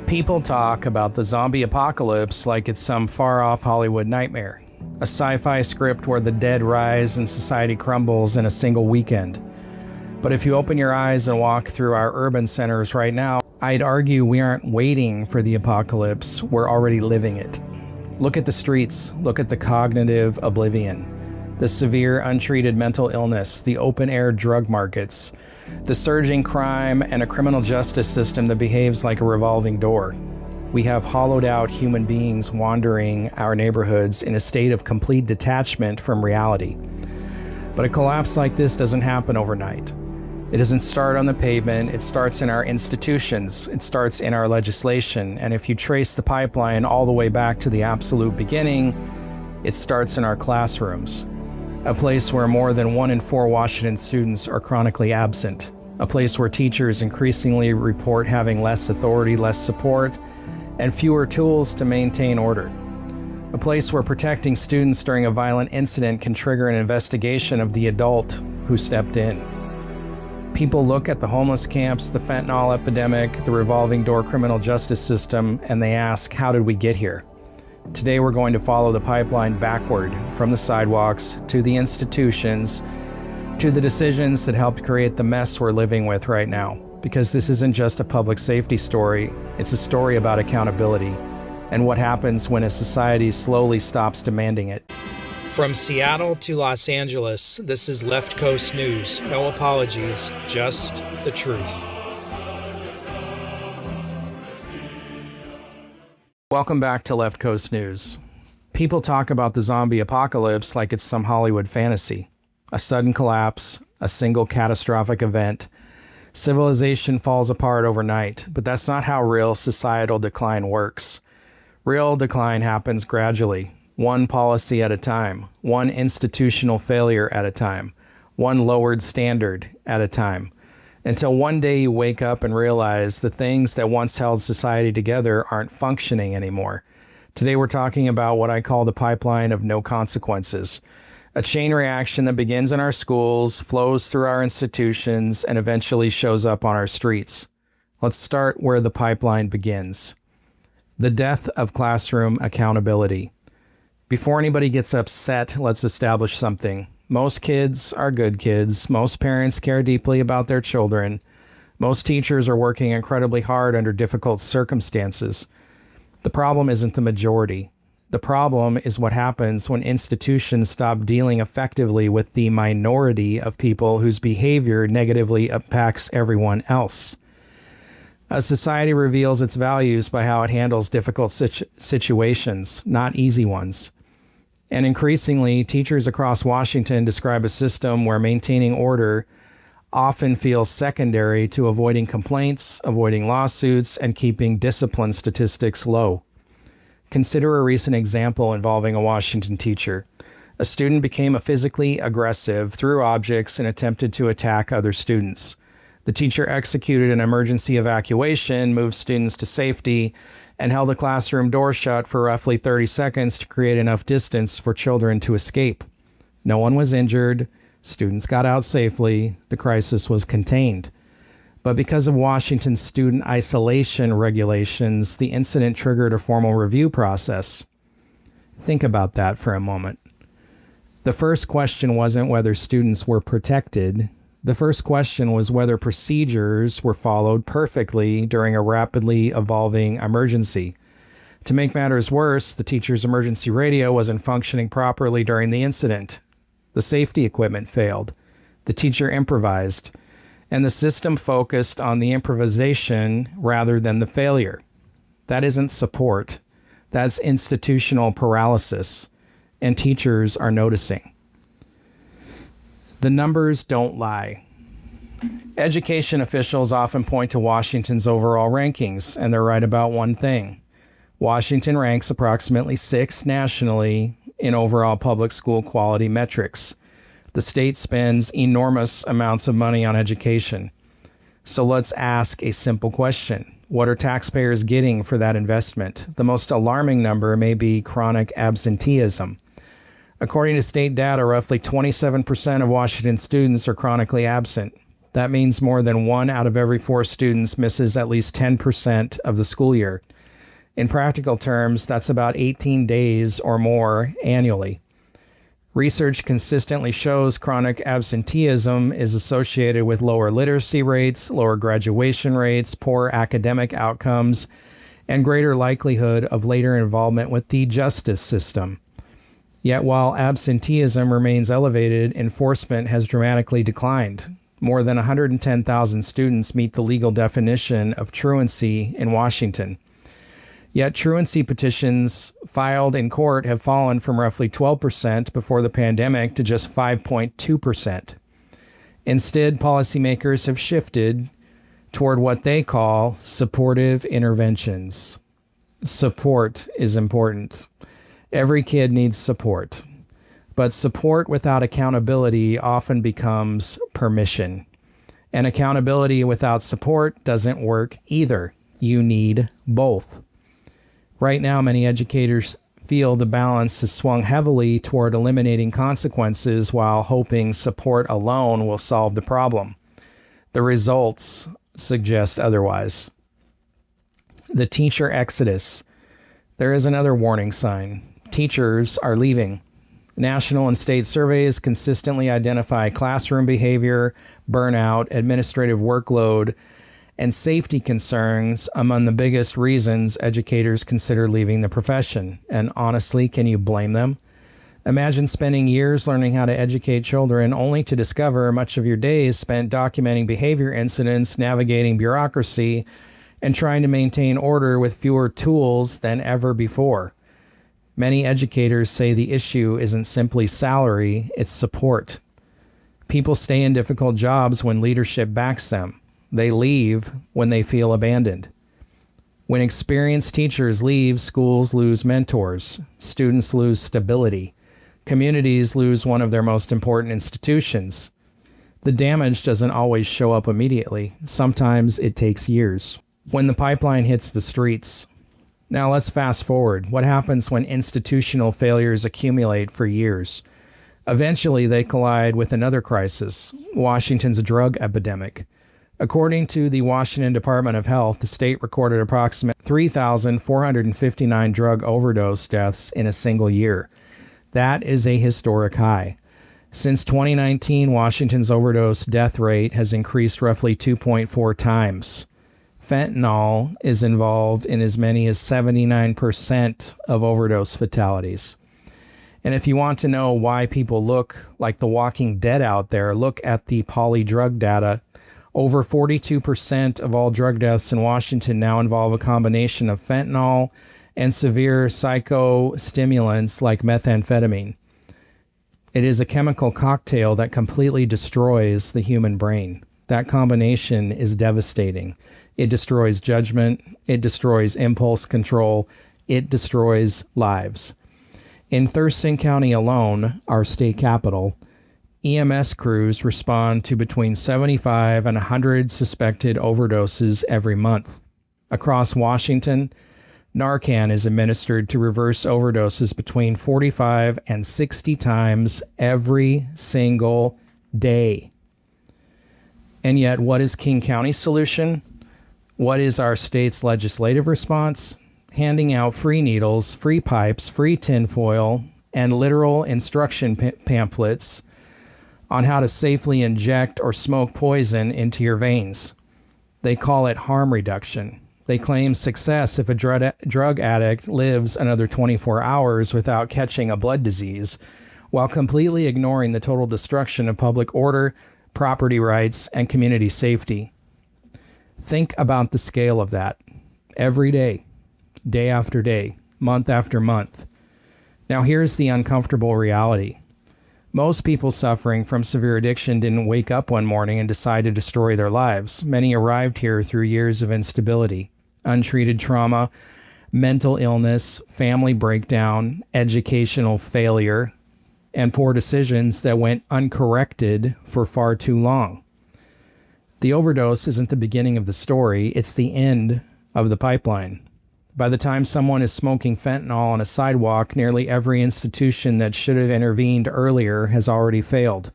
People talk about the zombie apocalypse like it's some far-off Hollywood nightmare, a sci-fi script where the dead rise and society crumbles in a single weekend. But if you open your eyes and walk through our urban centers right now, I'd argue we aren't waiting for the apocalypse, we're already living it. Look at the streets, look at the cognitive oblivion, the severe untreated mental illness, the open-air drug markets, the surging crime, and a criminal justice system that behaves like a revolving door. We have hollowed out human beings wandering our neighborhoods in a state of complete detachment from reality. But a collapse like this doesn't happen overnight. It doesn't start on the pavement, it starts in our institutions, it starts in our legislation, and if you trace the pipeline all the way back to the absolute beginning, it starts in our classrooms. A place where more than 1 in 4 Washington students are chronically absent. A place where teachers increasingly report having less authority, less support, and fewer tools to maintain order. A place where protecting students during a violent incident can trigger an investigation of the adult who stepped in. People look at the homeless camps, the fentanyl epidemic, the revolving door criminal justice system, and they ask, how did we get here? Today we're going to follow the pipeline backward from the sidewalks to the institutions to the decisions that helped create the mess we're living with right now. Because this isn't just a public safety story, it's a story about accountability and what happens when a society slowly stops demanding it. From Seattle to Los Angeles, this is Left Coast News. No apologies, just the truth. Welcome back to Left Coast News. People talk about the zombie apocalypse like it's some Hollywood fantasy. A sudden collapse, a single catastrophic event. Civilization falls apart overnight, but that's not how real societal decline works. Real decline happens gradually, one policy at a time, one institutional failure at a time, one lowered standard at a time. Until one day you wake up and realize the things that once held society together aren't functioning anymore. Today we're talking about what I call the pipeline of no consequences. A chain reaction that begins in our schools, flows through our institutions, and eventually shows up on our streets. Let's start where the pipeline begins. The death of classroom accountability. Before anybody gets upset, let's establish something. Most kids are good kids. Most parents care deeply about their children. Most teachers are working incredibly hard under difficult circumstances. The problem isn't the majority. The problem is what happens when institutions stop dealing effectively with the minority of people whose behavior negatively impacts everyone else. A society reveals its values by how it handles difficult situations, not easy ones. And increasingly, teachers across Washington describe a system where maintaining order often feels secondary to avoiding complaints, avoiding lawsuits, and keeping discipline statistics low. Consider a recent example involving a Washington teacher. A student became physically aggressive, threw objects, and attempted to attack other students. The teacher executed an emergency evacuation, moved students to safety, and held the classroom door shut for roughly 30 seconds to create enough distance for children to escape. No one was injured, students got out safely, the crisis was contained. But because of Washington's student isolation regulations, the incident triggered a formal review process. Think about that for a moment. The first question wasn't whether students were protected. The first question was whether procedures were followed perfectly during a rapidly evolving emergency. To make matters worse, the teacher's emergency radio wasn't functioning properly during the incident. The safety equipment failed. The teacher improvised. And the system focused on the improvisation rather than the failure. That isn't support. That's institutional paralysis. And teachers are noticing. The numbers don't lie. Education officials often point to Washington's overall rankings, and they're right about one thing. Washington ranks approximately 6th nationally in overall public school quality metrics. The state spends enormous amounts of money on education. So let's ask a simple question. What are taxpayers getting for that investment? The most alarming number may be chronic absenteeism. According to state data, roughly 27% of Washington students are chronically absent. That means more than 1 out of every 4 students misses at least 10% of the school year. In practical terms, that's about 18 days or more annually. Research consistently shows chronic absenteeism is associated with lower literacy rates, lower graduation rates, poor academic outcomes, and greater likelihood of later involvement with the justice system. Yet while absenteeism remains elevated, enforcement has dramatically declined. More than 110,000 students meet the legal definition of truancy in Washington. Yet truancy petitions filed in court have fallen from roughly 12% before the pandemic to just 5.2%. Instead, policymakers have shifted toward what they call supportive interventions. Support is important. Every kid needs support. But support without accountability often becomes permission. And accountability without support doesn't work either. You need both. Right now, many educators feel the balance has swung heavily toward eliminating consequences while hoping support alone will solve the problem. The results suggest otherwise. The teacher exodus. There is another warning sign. Teachers are leaving. National and state surveys consistently identify classroom behavior, burnout, administrative workload, and safety concerns among the biggest reasons educators consider leaving the profession. And honestly, can you blame them? Imagine spending years learning how to educate children only to discover much of your days spent documenting behavior incidents, navigating bureaucracy, and trying to maintain order with fewer tools than ever before. Many educators say the issue isn't simply salary, it's support. People stay in difficult jobs when leadership backs them. They leave when they feel abandoned. When experienced teachers leave, schools lose mentors, students lose stability, communities lose one of their most important institutions. The damage doesn't always show up immediately. Sometimes it takes years. When the pipeline hits the streets. Now let's fast forward. What happens when institutional failures accumulate for years? Eventually, they collide with another crisis, Washington's drug epidemic. According to the Washington Department of Health, the state recorded approximately 3,459 drug overdose deaths in a single year. That is a historic high. Since 2019, Washington's overdose death rate has increased roughly 2.4 times. Fentanyl is involved in as many as 79% of overdose fatalities. And if you want to know why people look like the Walking Dead out there, look at the polydrug data. Over 42% of all drug deaths in Washington now involve a combination of fentanyl and severe psychostimulants like methamphetamine. It is a chemical cocktail that completely destroys the human brain. That combination is devastating. It destroys judgment. It destroys impulse control. It destroys lives. In Thurston County alone, our state capital, EMS crews respond to between 75 and 100 suspected overdoses every month. Across Washington, Narcan is administered to reverse overdoses between 45 and 60 times every single day. And yet, what is King County's solution? What is our state's legislative response? Handing out free needles, free pipes, free tinfoil, and literal instruction pamphlets on how to safely inject or smoke poison into your veins. They call it harm reduction. They claim success if a drug addict lives another 24 hours without catching a blood disease, while completely ignoring the total destruction of public order, property rights, and community safety. Think about the scale of that. Every day, day after day, month after month. Now here's the uncomfortable reality. Most people suffering from severe addiction didn't wake up one morning and decide to destroy their lives. Many arrived here through years of instability, untreated trauma, mental illness, family breakdown, educational failure, and poor decisions that went uncorrected for far too long. The overdose isn't the beginning of the story, it's the end of the pipeline. By the time someone is smoking fentanyl on a sidewalk, nearly every institution that should have intervened earlier has already failed.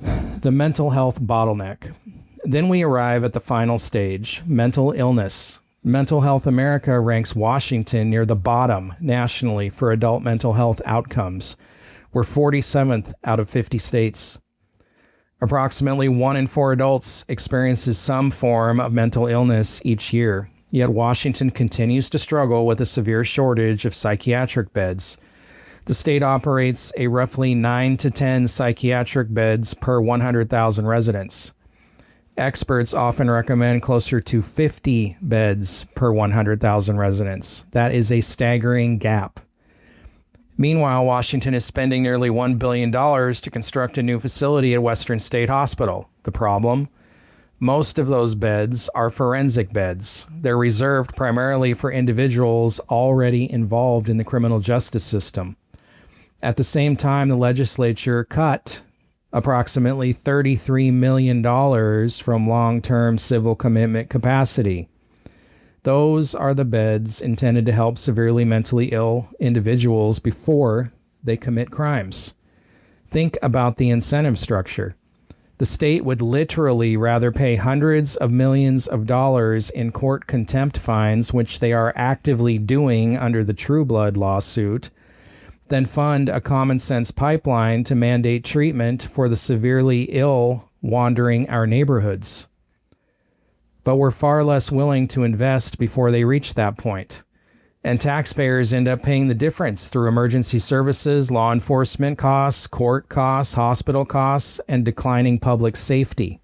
The The mental health bottleneck. Then we arrive at the final stage, mental illness. Mental Health America ranks Washington near the bottom nationally for adult mental health outcomes. We're 47th out of 50 states. Approximately 1 in 4 adults experiences some form of mental illness each year, yet Washington continues to struggle with a severe shortage of psychiatric beds. The state operates a roughly 9 to 10 psychiatric beds per 100,000 residents. Experts often recommend closer to 50 beds per 100,000 residents. That is a staggering gap. Meanwhile, Washington is spending nearly $1 billion to construct a new facility at Western State Hospital. The problem? Most of those beds are forensic beds. They're reserved primarily for individuals already involved in the criminal justice system. At the same time, the legislature cut approximately $33 million from long-term civil commitment capacity. Those are the beds intended to help severely mentally ill individuals before they commit crimes. Think about the incentive structure. The state would literally rather pay hundreds of millions of dollars in court contempt fines, which they are actively doing under the True Blood lawsuit, than fund a common sense pipeline to mandate treatment for the severely ill wandering our neighborhoods. But we're far less willing to invest before they reach that point. And taxpayers end up paying the difference through emergency services, law enforcement costs, court costs, hospital costs, and declining public safety.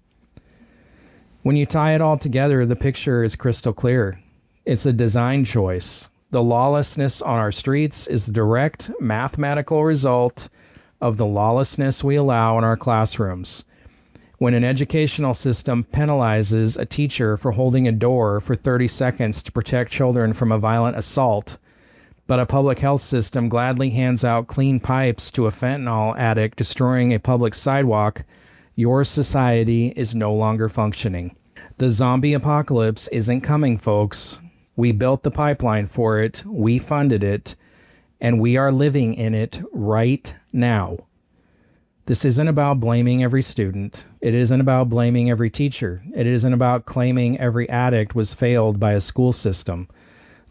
When you tie it all together, the picture is crystal clear. It's a design choice. The lawlessness on our streets is the direct mathematical result of the lawlessness we allow in our classrooms. When an educational system penalizes a teacher for holding a door for 30 seconds to protect children from a violent assault, but a public health system gladly hands out clean pipes to a fentanyl addict destroying a public sidewalk, your society is no longer functioning. The zombie apocalypse isn't coming, folks. We built the pipeline for it, we funded it, and we are living in it right now. This isn't about blaming every student. It isn't about blaming every teacher. It isn't about claiming every addict was failed by a school system.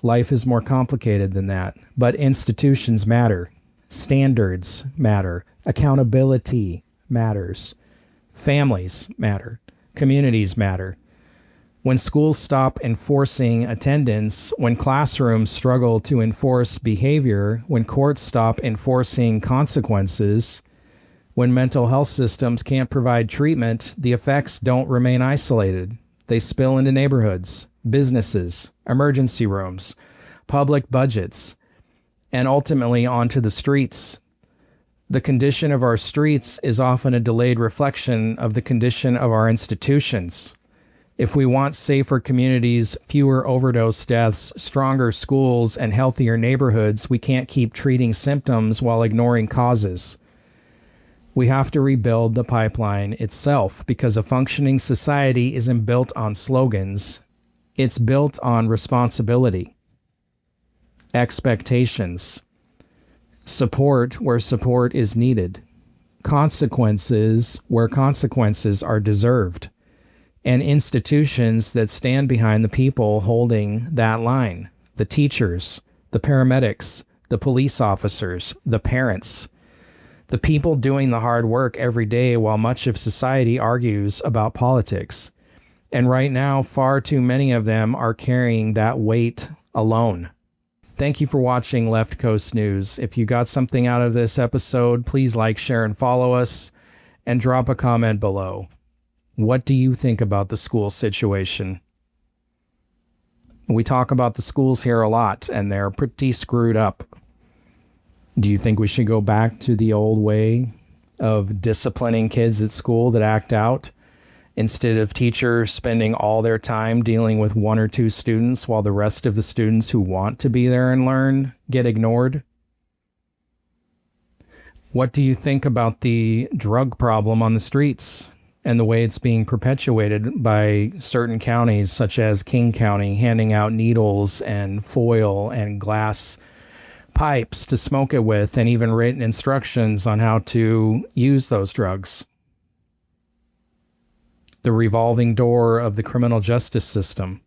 Life is more complicated than that. But institutions matter. Standards matter. Accountability matters. Families matter. Communities matter. When schools stop enforcing attendance, when classrooms struggle to enforce behavior, when courts stop enforcing consequences, when mental health systems can't provide treatment, the effects don't remain isolated. They spill into neighborhoods, businesses, emergency rooms, public budgets, and ultimately onto the streets. The condition of our streets is often a delayed reflection of the condition of our institutions. If we want safer communities, fewer overdose deaths, stronger schools, and healthier neighborhoods, we can't keep treating symptoms while ignoring causes. We have to rebuild the pipeline itself because a functioning society isn't built on slogans. It's built on responsibility, expectations, support where support is needed, consequences where consequences are deserved, and institutions that stand behind the people holding that line, the teachers, the paramedics, the police officers, the parents, the people doing the hard work every day while much of society argues about politics. And right now, far too many of them are carrying that weight alone. Thank you for watching Left Coast News. If you got something out of this episode, please like, share, and follow us, and drop a comment below. What do you think about the school situation? We talk about the schools here a lot, and they're pretty screwed up. Do you think we should go back to the old way of disciplining kids at school that act out, instead of teachers spending all their time dealing with 1 or 2 students while the rest of the students who want to be there and learn get ignored? What do you think about the drug problem on the streets and the way it's being perpetuated by certain counties, such as King County, handing out needles and foil and glass pipes to smoke it with, and even written instructions on how to use those drugs? the revolving door of the criminal justice system.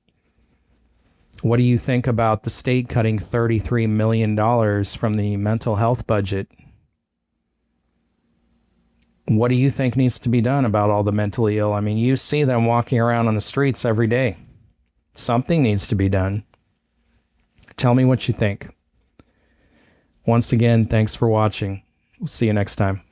What do you think about the state cutting $33 million from the mental health budget? What do you think needs to be done about all the mentally ill? I mean, you see them walking around on the streets every day. Something needs to be done. Tell me what you think. Once again, thanks for watching. We'll see you next time.